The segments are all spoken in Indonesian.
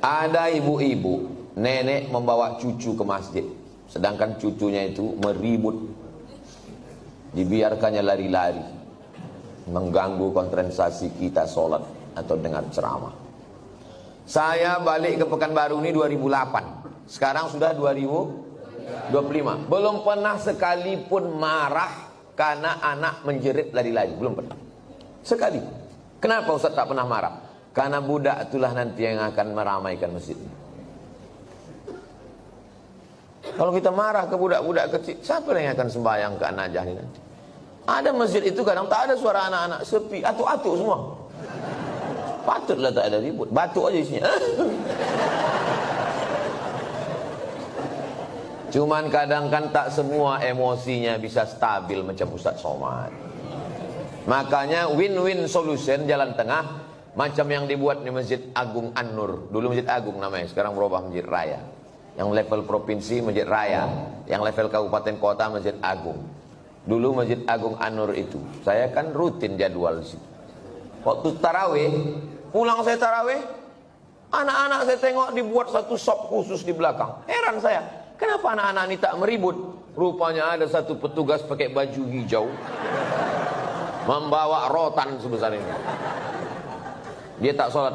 Ada ibu-ibu, nenek membawa cucu ke masjid, sedangkan cucunya itu meribut, dibiarkannya lari-lari, mengganggu konsentrasi kita sholat atau dengar ceramah. Saya balik ke Pekanbaru ini 2008, sekarang sudah 2025, belum pernah sekalipun marah karena anak menjerit lari-lari, belum pernah sekali. Kenapa Ustaz tak pernah marah? Karena budak itulah nanti yang akan meramaikan masjid. Kalau kita marah ke budak-budak kecil, siapa yang akan sembahyang ke An-Najah ini nanti? Ada masjid itu kadang tak ada suara anak-anak, sepi, atuk-atuk semua. Patutlah tak ada ribut, batuk aja isinya. Cuman kadang kan tak semua emosinya bisa stabil macam Ustaz Somad. Makanya win-win solution, jalan tengah, macam yang dibuat di Masjid Agung An-Nur. Dulu Masjid Agung namanya, sekarang berubah Masjid Raya. Yang level provinsi Masjid Raya, yang level kabupaten kota Masjid Agung. Dulu Masjid Agung An-Nur itu, saya kan rutin jadwal di situ. Waktu tarawih, pulang saya tarawih, anak-anak saya tengok dibuat satu shop khusus di belakang. Heran saya, kenapa anak-anak ini tak meribut? Rupanya ada satu petugas pakai baju hijau, membawa rotan sebesar ini. Dia tak sholat,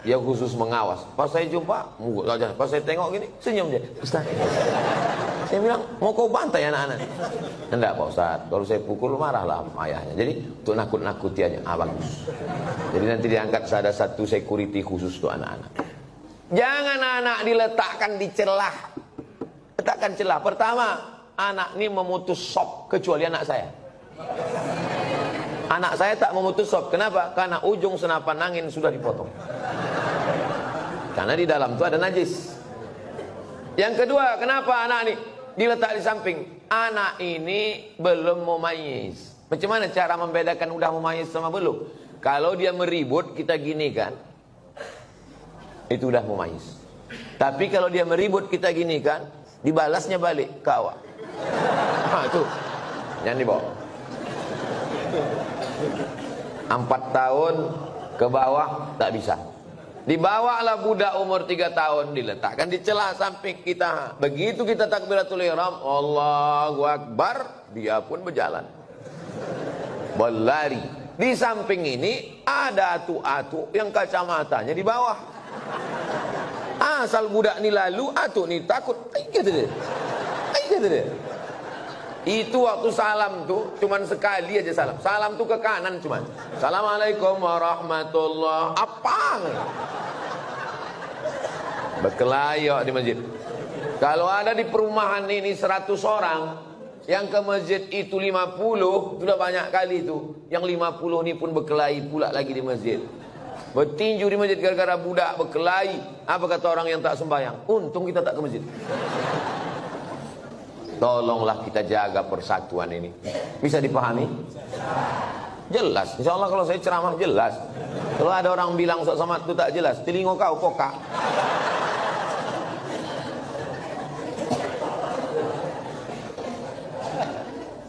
dia khusus mengawas. Pas saya jumpa, pas saya tengok gini, senyum dia. Ustaz, saya bilang, mau kau bantai anak-anak? Enggak Pak Ustaz, kalau saya pukul marahlah ayahnya. Jadi untuk nakut-nakuti aja, bagus. Jadi nanti diangkat ada satu security khusus untuk anak-anak. Jangan anak diletakkan di celah. Letakkan celah. Pertama, anak ini memutus sop, kecuali anak saya. Anak saya tak memutus sop. Kenapa? Karena ujung senapan angin sudah dipotong. Karena di dalam itu ada najis. Yang kedua, kenapa anak ini diletak di samping? Anak ini belum mumayyiz. Macam mana cara membedakan udah mumayyiz sama belum? Kalau dia meribut, kita gini kan, itu udah mumayyiz. Tapi kalau dia meribut, kita gini kan, dibalasnya balik ke awak. Itu jangan dibawa. 4 tahun ke bawah tak bisa. Dibawalah budak umur 3 tahun, diletakkan di celah samping kita. Begitu kita takbiratul ihram, Allahu Akbar, dia pun berjalan, berlari. Di samping ini ada atuk-atuk yang kacamatanya di bawah. Asal budak ni lalu, atuk ni takut. Kata dia. Kata dia. Itu waktu salam tuh cuman sekali aja salam. Salam tuh ke kanan cuman. Assalamualaikum warahmatullah. Apa? Berkelayok di masjid. Kalau ada di perumahan ini 100 orang, yang ke masjid itu 50, sudah banyak kali itu. Yang 50 ini pun berkelahi pula lagi di masjid. Bertinju di masjid gara-gara budak berkelahi. Apa kata orang yang tak sembahyang? Untung kita tak ke masjid. Tolonglah kita jaga persatuan ini. Bisa dipahami? Jelas. Insya Allah kalau saya ceramah jelas. Kalau ada orang bilang Ustaz Somad itu tak jelas, telinga kau kokak.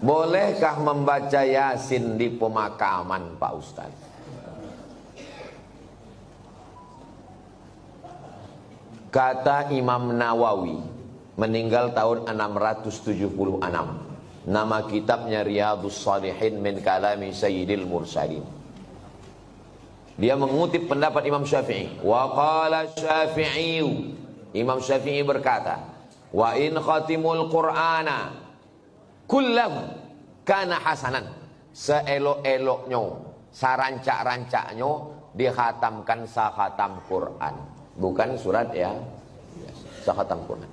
Bolehkah membaca Yasin di pemakaman Pak Ustaz? Kata Imam Nawawi, meninggal tahun 676. Nama kitabnya Riyadhus Shalihin min kalami Sayyidil Mursalin. Dia mengutip pendapat Imam Syafi'i. Wa qala Syafi'i, Imam Syafi'i berkata, wa in khatimul Qur'ana kullahu kana hasanan. Seelok-eloknya, sarancak-rancaknya dikhatamkan sakhatam Quran. Bukan surat ya, sakhatam Quran.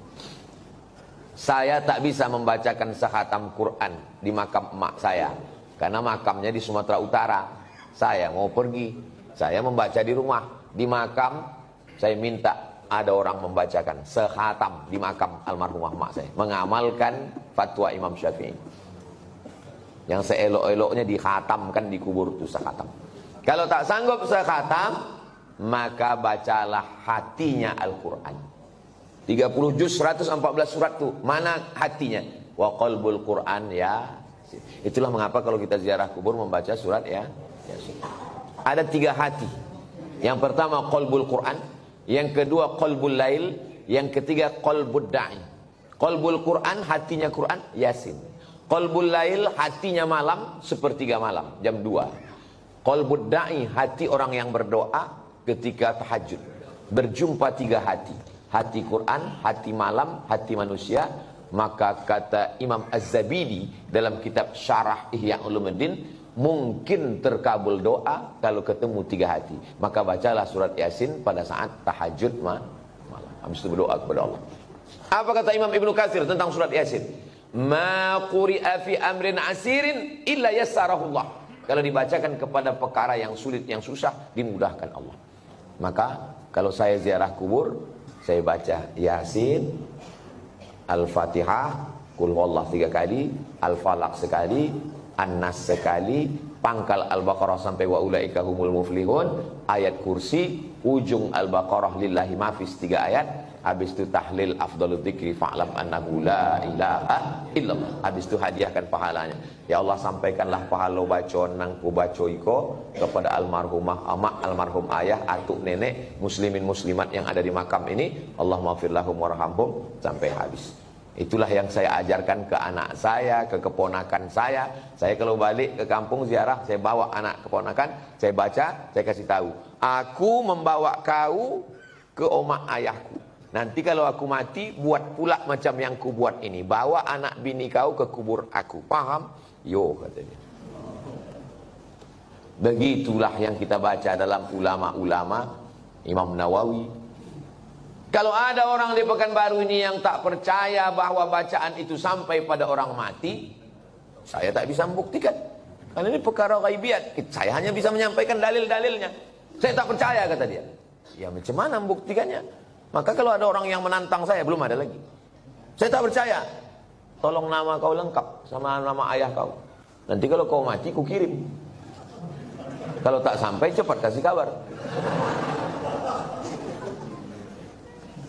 Saya tak bisa membacakan sakhatam Quran di makam emak saya, karena makamnya di Sumatera Utara. Saya mau pergi, saya membaca di rumah. Di makam saya minta ada orang membacakan sakhatam di makam almarhumah emak saya, mengamalkan fatwa Imam Syafi'i. Yang seelok-eloknya dikhatamkan di kubur itu sakhatam. Kalau tak sanggup sakhatam, maka bacalah hatinya Al-Quran. 30 juz 114 surat tuh. Mana hatinya? Wa qalbul Quran ya. Itulah mengapa kalau kita ziarah kubur membaca surat ya. Ada 3 hati. Yang pertama qalbul Quran, yang kedua qalbul lail, yang ketiga qalbud da'i. Qalbul Quran, hatinya Quran, Yasin. Qalbul lail, hatinya malam, sepertiga malam, jam 2. Qalbud da'i, hati orang yang berdoa ketika tahajud. Berjumpa 3 hati. Hati Quran, hati malam, hati manusia. Maka kata Imam Az-Zabidi dalam kitab Syarah Ihya Ulumuddin, mungkin terkabul doa kalau ketemu 3 hati. Maka bacalah surat Yasin pada saat tahajud malam. Habis itu berdoa kepada Allah. Apa kata Imam Ibnu Katsir tentang surat Yasin? Ma quri'a fi amrin asirin illa yassarahullah. Kalau dibacakan kepada perkara yang sulit, yang susah, dimudahkan Allah. Maka kalau saya ziarah kubur, saya baca Yasin, Al-Fatihah, Qul huwallah 3 kali, Al-Falaq sekali, An-Nas sekali, pangkal Al-Baqarah sampai wa ulaika humul muflihun, ayat kursi, ujung Al-Baqarah lillahi mafis 3 ayat, habis itu tahlil afdalul dzikri fa'lam annahu la ilaha illallah. Habis itu hadiahkan pahalanya. Ya Allah, sampaikanlah pahala bacaan nang ku baca iko kepada almarhumah amak, almarhum ayah, atuk nenek, muslimin muslimat yang ada di makam ini. Allahumma ighfir lahum warhamhum sampai habis. Itulah yang saya ajarkan ke anak saya, ke keponakan saya. Saya kalau balik ke kampung ziarah, saya bawa anak keponakan, saya baca, saya kasih tahu. Aku membawa kau ke omak ayahku. Nanti kalau aku mati, buat pula macam yang ku buat ini. Bawa anak bini kau ke kubur aku. Paham? Yo, katanya. Begitulah yang kita baca dalam ulama-ulama Imam Nawawi. Kalau ada orang di Pekanbaru ini yang tak percaya bahwa bacaan itu sampai pada orang mati, saya tak bisa membuktikan. Karena ini perkara ghaibiyat. Saya hanya bisa menyampaikan dalil-dalilnya. Saya tak percaya, kata dia. Ya macam mana membuktikannya? Maka kalau ada orang yang menantang saya, belum ada lagi. Saya tak percaya. Tolong nama kau lengkap sama nama ayah kau. Nanti kalau kau mati, ku kirim. Kalau tak sampai, cepat kasih kabar.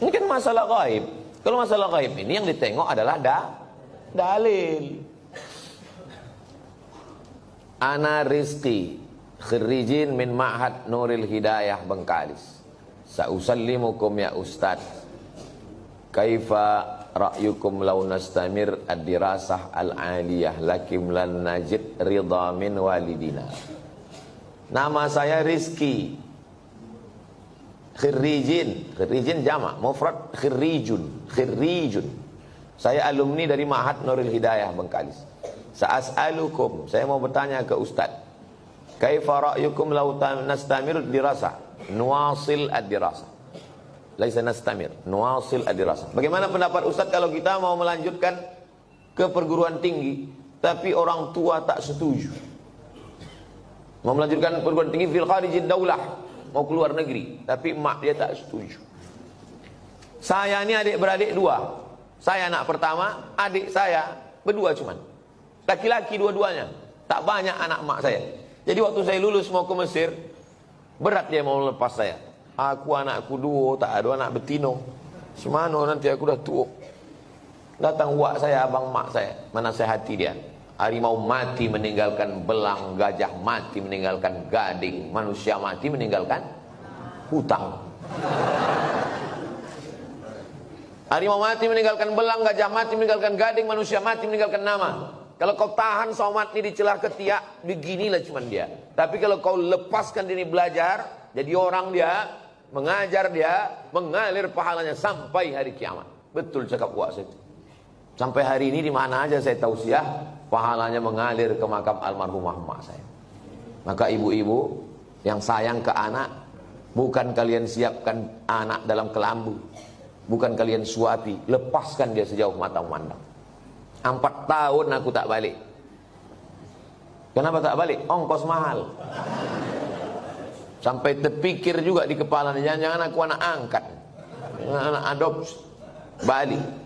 Ini kan masalah gaib. Kalau masalah gaib ini yang ditengok adalah dalil. Ana Rizki, khirijin min Ma'had Nuril Hidayah Bengkalis. Sa'usallimukum ya Ustaz. Kaifa ra'yukum law nastamir ad-dirasah al-aliyah lakim lan najid ridha min walidina. Nama saya Rizki. Khirijin jamak, mufrad khirijun. Saya alumni dari Ma'had Nuril Hidayah Bengkalis. Sa'as'alukum, saya mau bertanya ke Ustaz. Kaifa ra'yukum law nastamir ad-dirasah? Nuwasil ad-dirasah. Laisa nastamir, nuwasil ad-dirasah. Bagaimana pendapat Ustaz kalau kita mau melanjutkan ke perguruan tinggi tapi orang tua tak setuju? Mau melanjutkan perguruan tinggi fil kharijid daulah, mau keluar negeri, tapi mak dia tak setuju. Saya ini adik-beradik 2. Saya anak pertama, adik saya berdua cuman. Laki-laki dua-duanya. Tak banyak anak mak saya. Jadi waktu saya lulus mau ke Mesir, berat dia mau lepas saya. Aku anakku 2, tak ada anak betino. Semana nanti aku dah tua. Datang wak saya, abang mak saya, menasihati dia. Harimau mati meninggalkan belang, gajah mati meninggalkan gading, manusia mati meninggalkan hutang. Harimau mati meninggalkan belang, gajah mati meninggalkan gading, manusia mati meninggalkan nama. Kalau kau tahan somat ini di celah ketiak, beginilah cuman dia. Tapi kalau kau lepaskan diri belajar, jadi orang dia, mengajar dia, mengalir pahalanya sampai hari kiamat. Betul cakap wak saya. Sampai hari ini di mana aja saya tausiah, pahalanya mengalir ke makam almarhumah mak saya. Maka ibu-ibu yang sayang ke anak, bukan kalian siapkan anak dalam kelambu, bukan kalian suapi, lepaskan dia sejauh mata memandang. 4 tahun aku tak balik. Kenapa tak balik? Ongkos mahal. Sampai terpikir juga di kepala, jangan-jangan aku anak angkat, anak adopsi. Balik.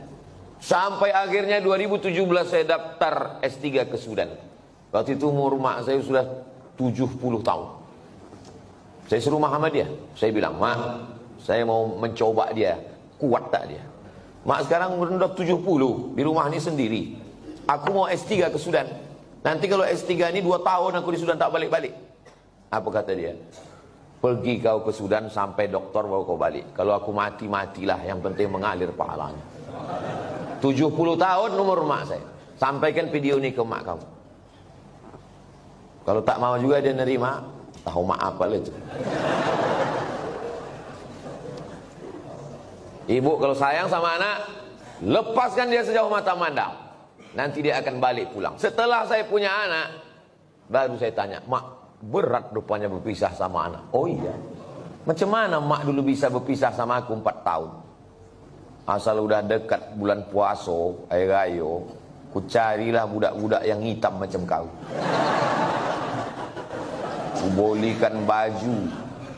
Sampai akhirnya 2017 saya daftar S3 ke Sudan. Waktu itu umur mak saya sudah 70 tahun. Saya suruh Muhammadiyah. Saya bilang, mak, saya mau mencoba dia, kuat tak dia? Mak sekarang sudah 70, di rumah ini sendiri. Aku mau S3 ke Sudan. Nanti kalau S3 ini 2 tahun aku di Sudan tak balik-balik. Apa kata dia? Pergi kau ke Sudan sampai dokter bawa kau balik. Kalau aku mati, matilah. Yang penting mengalir pahalanya. 70 tahun umur mak saya. Sampaikan video ini ke mak kamu. Kalau tak mau juga dia nerima, tahu mak apa itu. Ibu kalau sayang sama anak, lepaskan dia sejauh mata mandang. Nanti dia akan balik pulang. Setelah saya punya anak, baru saya tanya, mak, berat rupanya berpisah sama anak. Oh iya. Macam mana mak dulu bisa berpisah sama aku 4 tahun? Asal udah dekat bulan puasa, air rayo, ku carilah budak-budak yang hitam macam kau. Ku bolikan baju,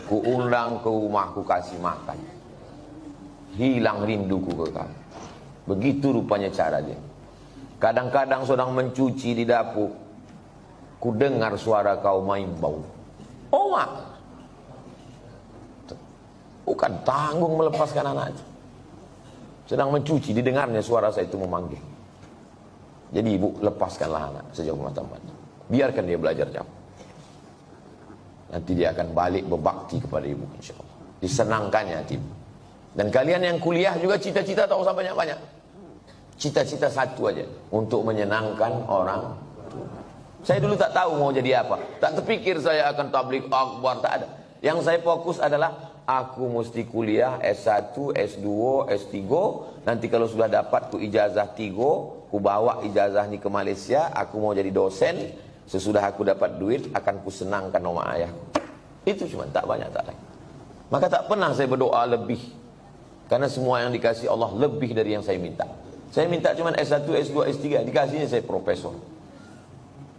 ku undang ke rumah, ku kasih makan. Hilang rinduku ke kamu. Begitu rupanya cara dia. Kadang-kadang sedang mencuci di dapur, ku dengar suara kau main bau. Oh mak, bukan tanggung melepaskan anak itu. Sedang mencuci, didengarnya suara saya itu memanggil. Jadi ibu, lepaskanlah anak sejauh mata mata. Biarkan dia belajar jauh. Nanti dia akan balik berbakti kepada ibu, insyaAllah. Disenangkannya hati ibu. Dan kalian yang kuliah juga cita-cita tak usah banyak-banyak. Cita-cita satu aja, untuk menyenangkan orang. Saya dulu tak tahu mau jadi apa. Tak terpikir saya akan tabligh akbar, tak ada. Yang saya fokus adalah aku mesti kuliah S1, S2, S3. Nanti kalau sudah dapat ku ijazah 3, ku bawa ijazah ini ke Malaysia. Aku mau jadi dosen. Sesudah aku dapat duit, akan ku senangkan nama ayahku. Itu cuma, tak banyak, tak lain. Maka tak pernah saya berdoa lebih. Karena semua yang dikasih Allah lebih dari yang saya minta. Saya minta cuma S1, S2, S3. Dikasihnya saya profesor.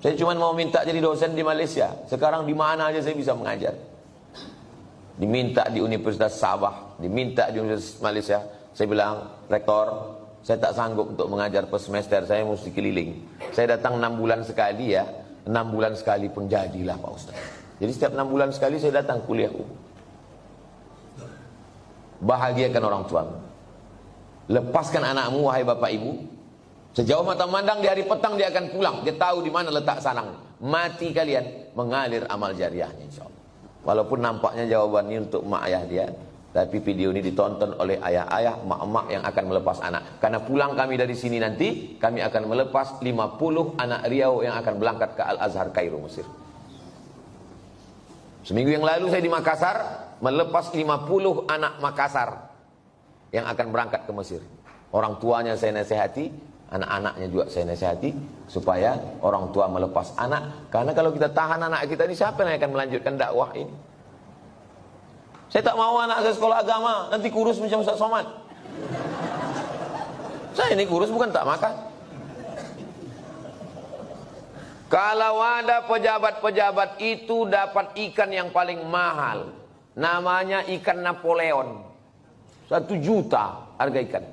Saya cuma mau minta jadi dosen di Malaysia. Sekarang di mana aja saya bisa mengajar. Diminta di Universitas Sabah, diminta di Universitas Malaysia. Saya bilang, rektor, saya tak sanggup untuk mengajar per semester, saya mesti keliling. Saya datang 6 bulan sekali ya, 6 bulan sekali pun jadilah Pak Ustaz. Jadi setiap 6 bulan sekali saya datang kuliah. Bahagiakan orang tuamu. Lepaskan anakmu, wahai bapak ibu. Sejauh mata mandang di hari petang dia akan pulang. Dia tahu di mana letak sarang. Mati kalian, mengalir amal jariahnya insyaAllah. Walaupun nampaknya jawabannya untuk mak ayah dia, tapi video ini ditonton oleh ayah-ayah, mak-mak yang akan melepas anak. Karena pulang kami dari sini nanti, kami akan melepas 50 anak Riau yang akan berangkat ke Al-Azhar Kairo, Mesir. Seminggu yang lalu saya di Makassar, melepas 50 anak Makassar yang akan berangkat ke Mesir. Orang tuanya saya nasihati, anak-anaknya juga saya nasihati, supaya orang tua melepas anak. Karena kalau kita tahan anak kita ini, siapa yang akan melanjutkan dakwah ini? Saya tak mau anak saya sekolah agama, nanti kurus macam Ustaz Somad. Saya ini kurus bukan tak makan. Kalau ada pejabat-pejabat itu dapat ikan yang paling mahal, namanya ikan Napoleon, 1 juta harga ikan.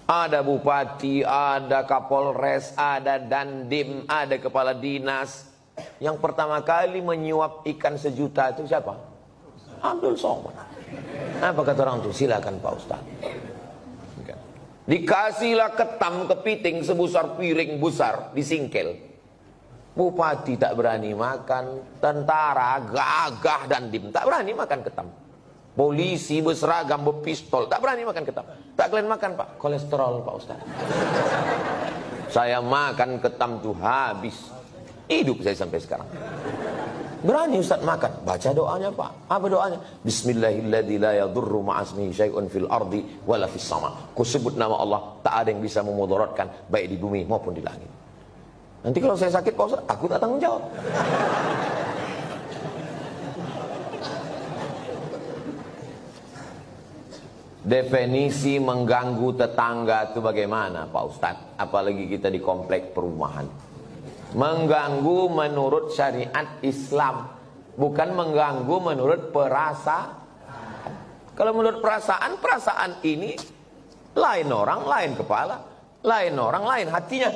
Ada bupati, ada kapolres, ada dandim, ada kepala dinas. Yang pertama kali menyuap ikan 1 juta itu siapa? Abdul Somad. Apa kata orang itu? Silakan Pak Ustaz. Dikasihlah ketam kepiting sebesar piring besar, disingkel. Bupati tak berani makan, tentara gagah dandim tak berani makan ketam. Polisi berseragam berpistol tak berani makan ketam. Tak kalian makan Pak, kolesterol Pak Ustaz. Saya makan ketam tuh habis. Hidup saya sampai sekarang. Berani Ustaz makan, baca doanya Pak. Apa doanya? Bismillahilladzi la yadurru ma'asmihi syai'un fil ardi wala fis sama. Ku sebut nama Allah, tak ada yang bisa memudaratkan baik di bumi maupun di langit. Nanti kalau saya sakit Pak Ustaz, aku tak tanggung jawab. Definisi mengganggu tetangga itu bagaimana Pak Ustaz? Apalagi kita di komplek perumahan. Mengganggu menurut syariat Islam, bukan mengganggu menurut perasaan. Kalau menurut perasaan, perasaan ini lain orang, lain kepala, lain orang, lain hatinya.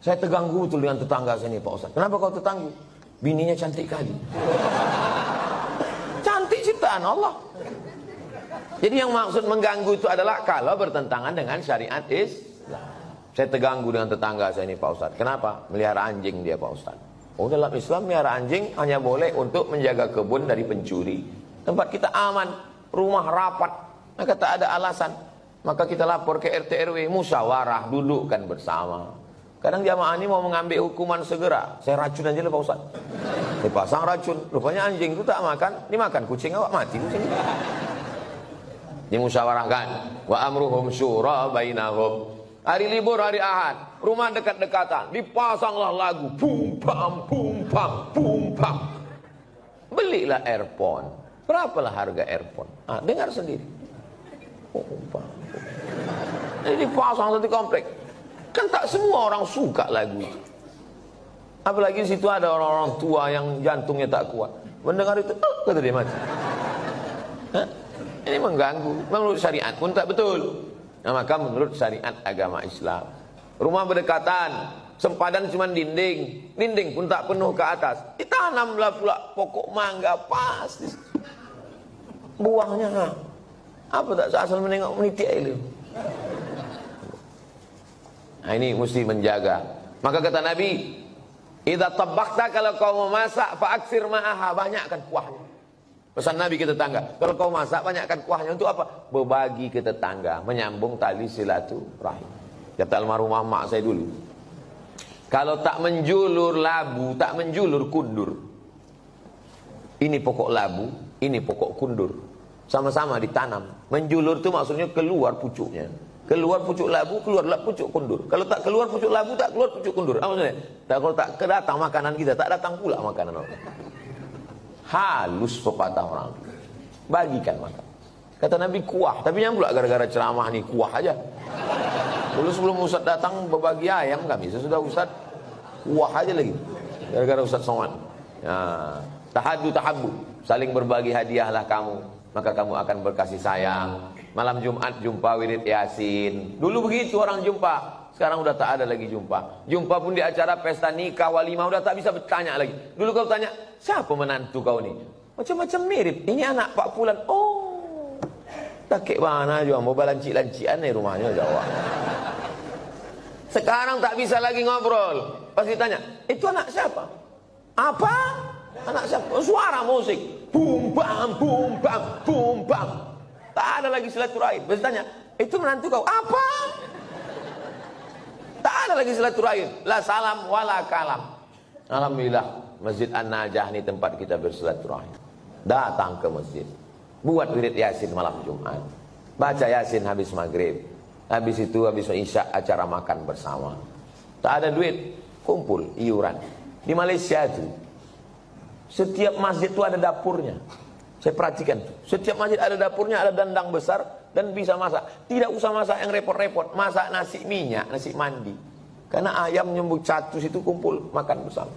Saya terganggu betul dengan tetangga saya ini Pak Ustaz. Kenapa kau terganggu? Bininya cantik kali. Cantik ciptaan Allah. Jadi yang maksud mengganggu itu adalah kalau bertentangan dengan syariat Islam. Saya terganggu dengan tetangga saya ini Pak Ustaz. Kenapa? Melihara anjing dia Pak Ustaz. Oh, dalam Islam miara anjing hanya boleh untuk menjaga kebun dari pencuri. Tempat kita aman, rumah rapat, maka tak ada alasan. Maka kita lapor ke RT RW, musyawarah, dudukkan bersama. Kadang jamaah ini mau mengambil hukuman segera. Saya racun aja lah Pak Ustaz. Saya pasang racun. Rupanya anjing itu tak makan, dimakan kucing, awak mati kucing. Dimusyawarahkan. Wa amruhum syura bainahum. Hari libur, hari Ahad, rumah dekat-dekatan, dipasanglah lagu bum pam bum pam bum pam. Belilah earphone. Berapalah harga earphone? Dengar sendiri. Bum pam. Jadi dipasang satu komplek. Kan tak semua orang suka lagu itu. Apalagi di situ ada orang-orang tua yang jantungnya tak kuat. Mendengar itu, kata dia mati. Ini mengganggu. Menurut syariat pun tak betul. Nah, maka menurut syariat agama Islam, rumah berdekatan, sempadan cuma dinding, dinding pun tak penuh ke atas. Ditanamlah pula pokok mangga pas. Buahnya apa tak asal menengok meniti air. Nah, ini mesti menjaga. Maka kata Nabi, idza tabakhta, kalau kau memasak, faaksir ma'aha, banyakkan kuahnya. Pesan Nabi ke tetangga, kalau kau masak banyakkan kuahnya. Untuk apa? Berbagi ke tetangga, menyambung tali silaturahim. Kata almarhumah mak saya dulu, kalau tak menjulur labu, tak menjulur kundur. Ini pokok labu, ini pokok kundur, sama-sama ditanam. Menjulur itu maksudnya keluar pucuknya. Keluar pucuk labu, keluarlah pucuk kundur. Kalau tak keluar pucuk labu, tak keluar pucuk kundur. Apa maksudnya? Kalau tak kedatang makanan kita, tak datang pula makanan orang. Halus pepatah orang. Bagikan makan. Kata Nabi kuah, tapi yang pula gara-gara ceramah nih kuah aja. Dulu sebelum Ustaz datang berbagi ayam kami, sesudah Ustaz kuah aja lagi. Gara-gara Ustaz Somad. Ya, tahaddu tahabbu, saling berbagi hadiahlah kamu, maka kamu akan berkasih sayang. Malam Jumat jumpa wirid Yasin. Dulu begitu orang jumpa. Sekarang udah tak ada lagi jumpa. Jumpa pun di acara pesta nikah, walimah, udah tak bisa bertanya lagi. Dulu kau tanya, siapa menantu kau ni? Macam-macam mirip. Ini anak Pak Fulan. Oh, takik mana juga. Mau balancik-lancian nih rumahnya Jawa. Sekarang tak bisa lagi ngobrol. Pas ditanya, itu anak siapa? Apa? Anak siapa? Suara musik. Bum bam, bum bam, bum bam. Tak ada lagi silaturahim. Bertanya, itu menantu kau? Apa? Tak ada lagi silaturahim. La salam wala kalam. Alhamdulillah, Masjid An-Najah ini tempat kita bersilaturahim. Datang ke masjid, buat wirid Yasin malam Jumat, baca Yasin habis maghrib. Habis itu, habis Isya, acara makan bersama. Tak ada duit, kumpul iuran. Di Malaysia itu, setiap masjid itu ada dapurnya. Saya perhatikan, setiap masjid ada dapurnya, ada dandang besar, dan bisa masak. Tidak usah masak yang repot-repot, masak nasi minyak, nasi mandi. Karena ayam nyembuk catus itu kumpul makan bersama.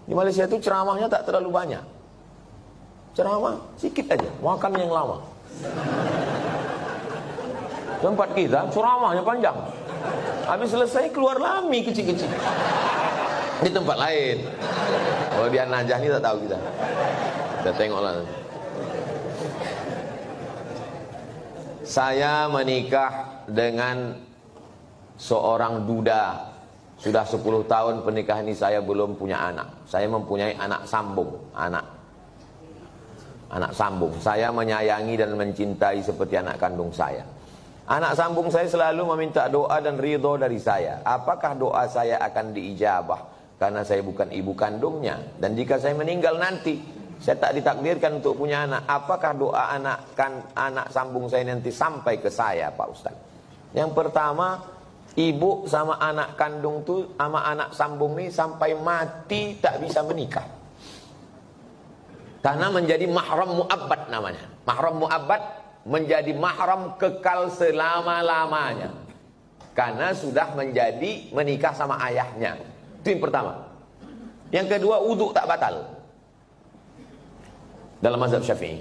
Di Malaysia itu ceramahnya tak terlalu banyak. Ceramah sedikit aja, makan yang lama. Tempat kita ceramahnya panjang. Habis selesai keluar lami kecil-kecil. Di tempat lain. Kalau di An-Najah ini tak tahu kita. Kita tengoklah nanti. Saya menikah dengan seorang duda. Sudah 10 tahun pernikahan ini saya belum punya anak. Saya mempunyai anak sambung. Anak sambung. Saya menyayangi dan mencintai seperti anak kandung saya. Anak sambung saya selalu meminta doa dan ridho dari saya. Apakah doa saya akan diijabah? Karena saya bukan ibu kandungnya. Dan jika saya meninggal nanti, saya tak ditakdirkan untuk punya anak. Apakah doa anak sambung saya nanti sampai ke saya, Pak Ustaz? Yang pertama, ibu sama anak kandung tuh sama anak sambung ini sampai mati tak bisa menikah. Karena menjadi mahram mu'abbad namanya. Mahram mu'abbad menjadi mahram kekal selama-lamanya. Karena sudah menjadi menikah sama ayahnya. Itu yang pertama. Yang kedua, wudu tak batal dalam mazhab Syafi'i.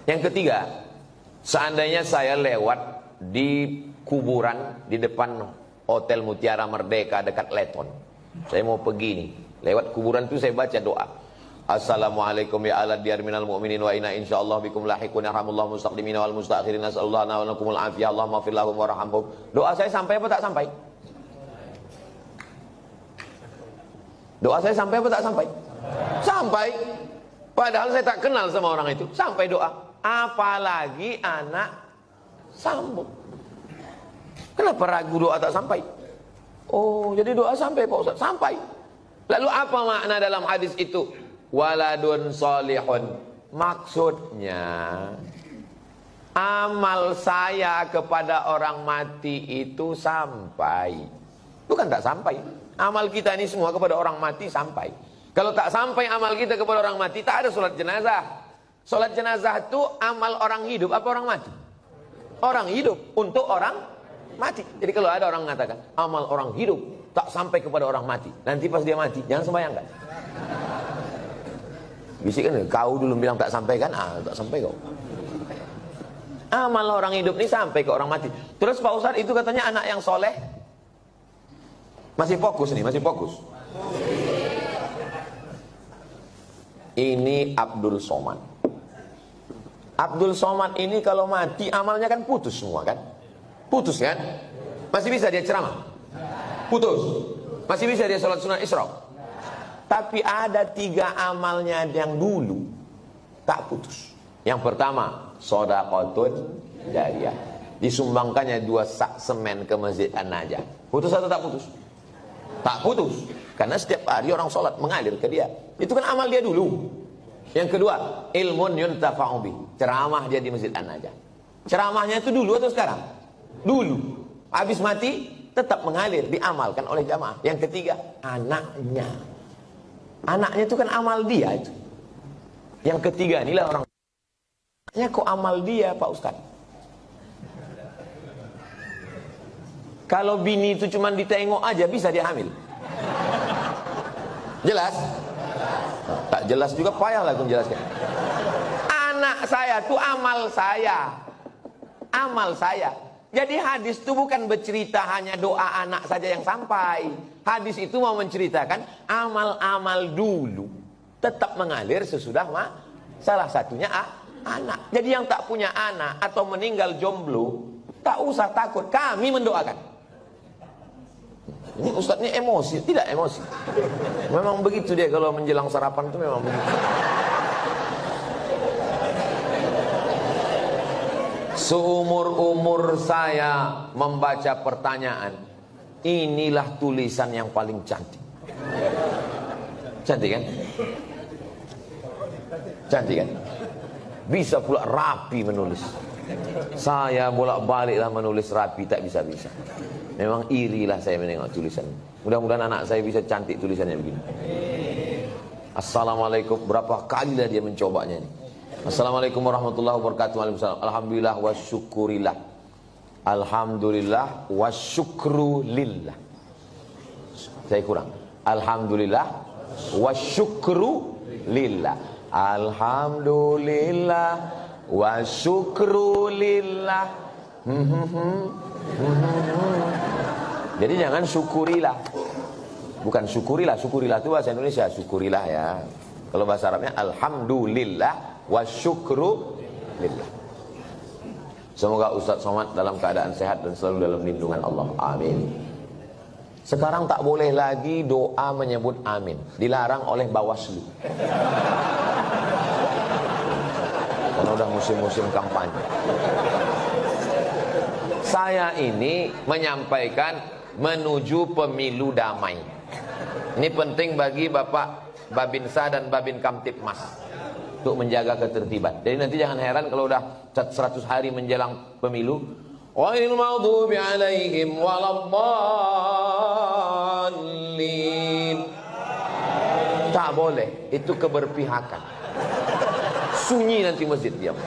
Yang ketiga, seandainya saya lewat di kuburan di depan Hotel Mutiara Merdeka dekat Leton, saya mau pergi nih, lewat kuburan itu saya baca doa. Assalamualaikum ya ala diyar minal mu'minin wa inna insyaallah bikum lahiqun yarhamullah mustaqdimina wal mustakhirin nasallallahu wa lakumul afiyah Allahumma fir lahum warhamhum. Doa saya sampai apa tak sampai? Doa saya sampai apa tak sampai? Sampai. Padahal saya tak kenal sama orang itu. Sampai doa. Apalagi anak sambung. Kenapa ragu doa tak sampai? Oh, jadi doa sampai Pak Ustaz? Sampai. Lalu apa makna dalam hadis itu? Waladun solihun. Maksudnya, amal saya kepada orang mati itu sampai. Bukan tak sampai. Amal kita ini semua kepada orang mati sampai. Kalau tak sampai amal kita kepada orang mati, tak ada sholat jenazah. Sholat jenazah itu amal orang hidup apa orang mati? Orang hidup untuk orang mati. Jadi kalau ada orang mengatakan amal orang hidup tak sampai kepada orang mati, nanti pas dia mati jangan sembahyangkan. Bisikan, kau dulu bilang tak sampai kan? Tak sampai kau. Amal orang hidup ini sampai ke orang mati. Terus Pak Ustadz itu katanya anak yang soleh. Masih fokus nih, masih fokus. Ini Abdul Somad. Abdul Somad ini kalau mati amalnya kan putus semua kan? Putus kan? Masih bisa dia ceramah? Putus. Masih bisa dia sholat sunnah Isra? Tapi ada 3 amalnya yang dulu tak putus. Yang pertama, shadaqatun jariyah. Disumbangkannya 2 sak semen ke Masjid An-Najah. Putus atau tak putus? Tak putus. Karena setiap hari orang sholat mengalir ke dia. Itu kan amal dia dulu. Yang kedua, ilmun yuntafa'u bih. Ceramah dia di Masjid An-Najah. Ceramahnya itu dulu atau sekarang? Dulu. Habis mati tetap mengalir, diamalkan oleh jamaah. Yang ketiga, anaknya. Anaknya itu kan amal dia itu. Yang ketiga inilah orang. Ya kok amal dia Pak Ustaz? Kalau bini itu cuma ditengok aja bisa dia hamil. Jelas? Tak jelas juga payah lah aku menjelaskan. Anak saya itu amal saya. Amal saya. Jadi hadis itu bukan bercerita hanya doa anak saja yang sampai. Hadis itu mau menceritakan amal-amal dulu tetap mengalir sesudah salah satunya anak. Jadi yang tak punya anak atau meninggal jomblo, tak usah takut, kami mendoakan. Ini Ustadz ini emosi, tidak emosi. Memang begitu dia kalau menjelang sarapan itu memang begitu. Seumur-umur saya membaca pertanyaan, inilah tulisan yang paling cantik. Cantik kan? Cantik kan? Bisa pula rapi menulis. Saya bolak-baliklah menulis rapi, tak bisa-bisa. Memang irilah saya menengok tulisan. Mudah-mudahan anak saya bisa cantik tulisannya begini. Assalamualaikum, berapa kali lah dia mencobanya ini. Assalamualaikum warahmatullahi wabarakatuh. Waalaikumsalam. Alhamdulillah wa syukurillah. Alhamdulillah wa syukru lillah. Saya kurang. Alhamdulillah wa syukru lillah. Alhamdulillah wa syukru lillah. Jadi jangan syukurilah. Bukan syukurilah. Syukurilah itu bahasa Indonesia. Syukurilah ya. Kalau bahasa Arabnya alhamdulillah wa syukru lillah. Semoga Ustaz Somad dalam keadaan sehat dan selalu dalam lindungan Allah. Amin. Sekarang tak boleh lagi doa menyebut amin. Dilarang oleh Bawaslu. Karena udah musim-musim kampanye. Saya ini menyampaikan menuju pemilu damai. Ini penting bagi Bapak Babinsa dan Babin Kamtipmas untuk menjaga ketertiban. Jadi nanti jangan heran kalau udah 100 hari menjelang pemilu, ghairil maghdubi alaihim waladdallin. Tak boleh, itu keberpihakan. Sunyi nanti masjid diam.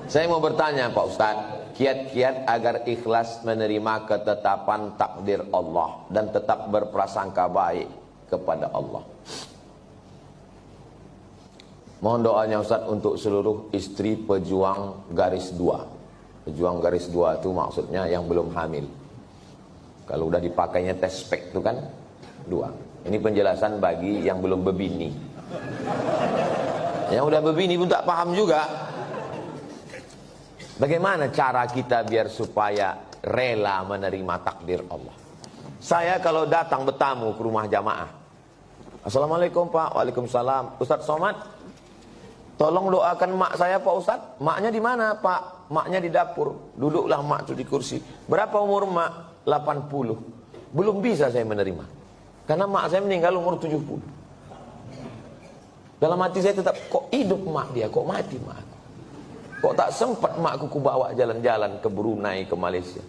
Saya mau bertanya Pak Ustadz, kiat-kiat agar ikhlas menerima ketetapan takdir Allah dan tetap berprasangka baik kepada Allah. Mohon doanya Ustadz untuk seluruh istri pejuang garis 2. Pejuang garis 2 itu maksudnya yang belum hamil. Kalau udah dipakainya tes spek itu kan 2. Ini penjelasan bagi yang belum berbini. Yang udah berbini pun tak paham juga. Bagaimana cara kita biar supaya rela menerima takdir Allah? Saya kalau datang bertamu ke rumah jamaah, Assalamualaikum Pak. Waalaikumsalam. Ustadz Somad, tolong doakan mak saya Pak Ustadz. Maknya di mana Pak? Maknya di dapur. Duduklah mak tuh di kursi. Berapa umur mak? 80. Belum bisa saya menerima. Karena mak saya meninggal umur 70. Dalam hati saya tetap, kok hidup mak dia, kok mati mak aku? Kok tak sempat makku ku bawa jalan-jalan ke Brunei, ke Malaysia?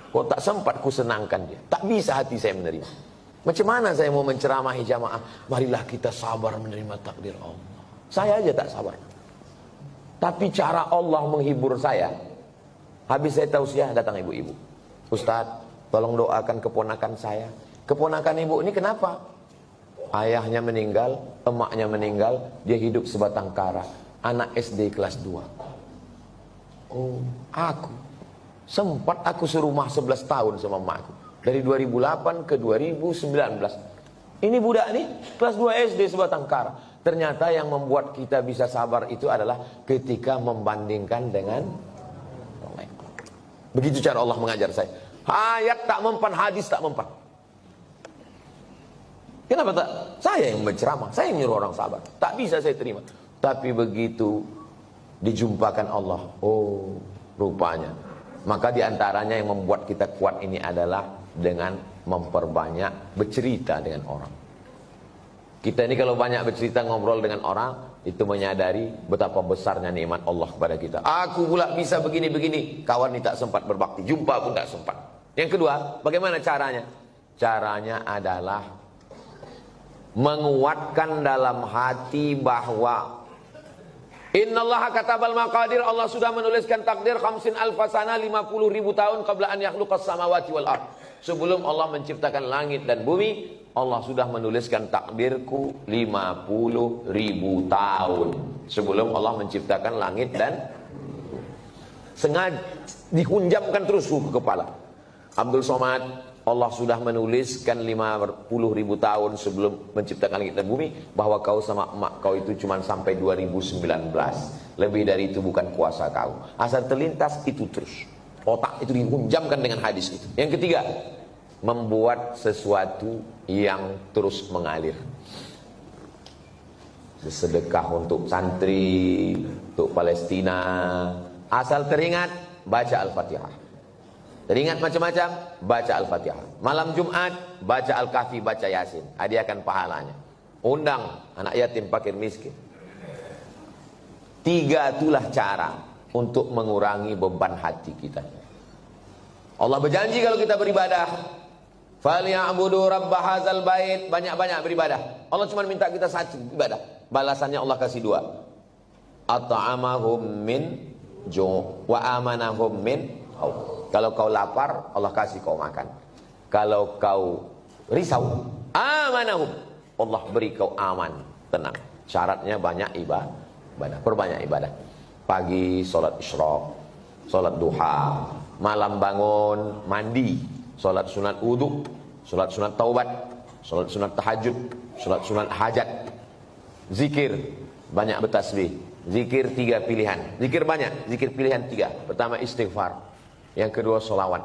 Kok tak sempat ku senangkan dia? Tak bisa hati saya menerima. Macam mana saya mau menceramahi jamaah? Marilah kita sabar menerima takdir Allah. Saya aja tak sabar. Tapi cara Allah menghibur saya. Habis saya tausiah, datang ibu-ibu. Ustadz, tolong doakan keponakan saya. Keponakan ibu ini kenapa? Ayahnya meninggal, emaknya meninggal, dia hidup sebatang kara. Anak SD kelas 2. Oh, sempat aku serumah 11 tahun sama emakku. Dari 2008 ke 2019. Ini budak nih, kelas 2 SD sebatang kara. Ternyata yang membuat kita bisa sabar itu adalah ketika membandingkan dengan orang lain. Begitu cara Allah mengajar saya. Ayat tak mempan, hadis tak mempan. Kenapa tak? Saya yang berceramah, saya yang nyuruh orang sabar. Tak bisa saya terima. Tapi begitu dijumpakan Allah, oh rupanya. Maka diantaranya yang membuat kita kuat ini adalah dengan memperbanyak bercerita dengan orang. Kita ini kalau banyak bercerita ngobrol dengan orang, itu menyadari betapa besarnya nikmat Allah kepada kita. Aku pula bisa begini-begini. Kawan ini tak sempat berbakti, jumpa pun tak sempat. Yang kedua, bagaimana caranya? Caranya adalah menguatkan dalam hati bahwa innallaha katabal maqadir, Allah sudah menuliskan takdir 50 alfasana, 50.000 tahun qabla an yakhluqas samawati wal ard. Sebelum Allah menciptakan langit dan bumi, Allah sudah menuliskan takdirku 50.000 tahun sebelum Allah menciptakan langit dan sengaja dihunjamkan terus ke kepala. Abdul Somad, Allah sudah menuliskan 50.000 tahun sebelum menciptakan langit dan bumi bahwa kau sama emak kau itu cuma sampai 2019. Lebih dari itu bukan kuasa kau. Asal terlintas itu terus. Otak itu dihunjamkan dengan hadis itu. Yang ketiga, membuat sesuatu yang terus mengalir. Sedekah untuk santri, untuk Palestina. Asal teringat, baca Al-Fatihah. Teringat macam-macam, baca Al-Fatihah. Malam Jumat, baca Al-Kahfi, baca Yasin. Hadiahkan pahalanya. Undang anak yatim, fakir, miskin. 3 itulah cara untuk mengurangi beban hati kita. Allah berjanji kalau kita beribadah, falyabudu rabb hadzal bait, banyak-banyak beribadah. Allah cuma minta kita satu ibadah. Balasannya Allah kasih 2. At'amahum min ju' wa amanahum min khauf. Kalau kau lapar, Allah kasih kau makan. Kalau kau risau, amanahum, Allah beri kau aman, tenang. Syaratnya banyak ibadah, perbanyak ibadah. Pagi sholat isyraq, sholat duha, malam bangun mandi, sholat sunat wudu, sholat sunat taubat, sholat sunat tahajud, sholat sunat hajat, zikir, banyak bertasbih. Zikir 3 pilihan, zikir banyak, zikir pilihan 3. Pertama istighfar, yang kedua solawat,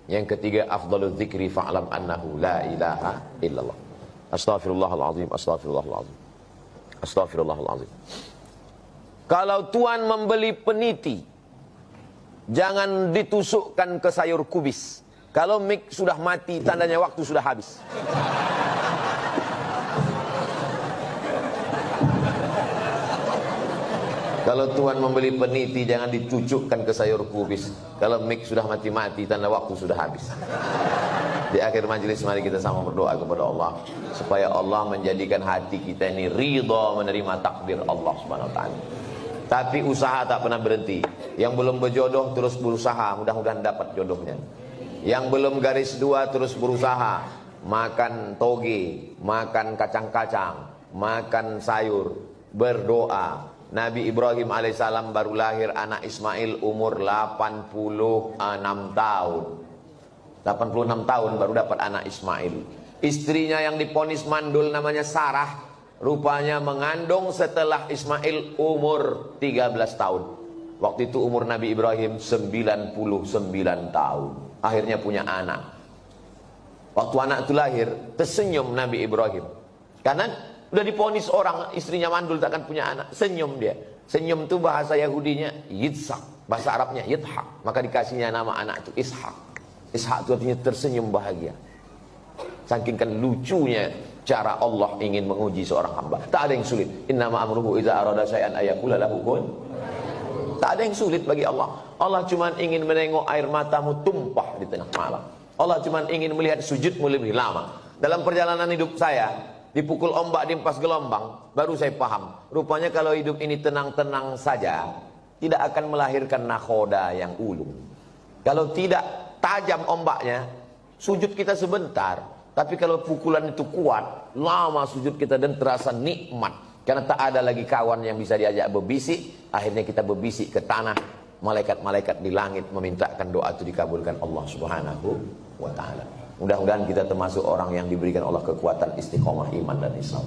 yang ketiga afdalul dzikri fa'lam annahu la ilaha illallah. Astaghfirullahaladzim, astaghfirullahaladzim, astaghfirullahaladzim. Kalau tuan membeli peniti, jangan ditusukkan ke sayur kubis. Kalau mik sudah mati, tandanya waktu sudah habis. Kalau tuan membeli peniti, jangan dicucukkan ke sayur kubis. Kalau mik sudah mati-mati, tanda waktu sudah habis. Di akhir majelis mari kita sama berdoa kepada Allah supaya Allah menjadikan hati kita ini ridha menerima takdir Allah Subhanahu wa taala. Tapi usaha tak pernah berhenti. Yang belum berjodoh terus berusaha, mudah-mudahan dapat jodohnya. Yang belum garis 2 terus berusaha, makan toge, makan kacang-kacang, makan sayur, berdoa. Nabi Ibrahim alaihissalam baru lahir anak Ismail umur 86 tahun. 86 tahun baru dapat anak Ismail. Istrinya yang diponis mandul namanya Sarah, rupanya mengandung setelah Ismail umur 13 tahun. Waktu itu umur Nabi Ibrahim 99 tahun. Akhirnya punya anak. Waktu anak itu lahir, tersenyum Nabi Ibrahim. Karena udah diponis orang, istrinya mandul takkan punya anak. Senyum dia. Senyum itu bahasa Yahudinya Yitzhak, bahasa Arabnya Yithak. Maka dikasihnya nama anak itu Ishak. Ishak itu artinya tersenyum bahagia. Saking kan lucunya cara Allah ingin menguji seorang hamba. Tak ada yang sulit. Innama amruhu idza arada syai'an ayaqula lahu kun. Tak ada yang sulit bagi Allah. Allah cuma ingin menengok air matamu tumpah di tengah malam. Allah cuma ingin melihat sujudmu lebih lama. Dalam perjalanan hidup saya, dipukul ombak di empas gelombang, baru saya paham. Rupanya kalau hidup ini tenang-tenang saja, tidak akan melahirkan nakhoda yang ulung. Kalau tidak tajam ombaknya, sujud kita sebentar. Tapi kalau pukulan itu kuat, lama sujud kita dan terasa nikmat. Karena tak ada lagi kawan yang bisa diajak berbisik. Akhirnya kita berbisik ke tanah. Malaikat-malaikat di langit memintakan doa itu dikabulkan Allah Subhanahu wa ta'ala. Mudah-mudahan kita termasuk orang yang diberikan Allah kekuatan istiqomah iman dan Islam.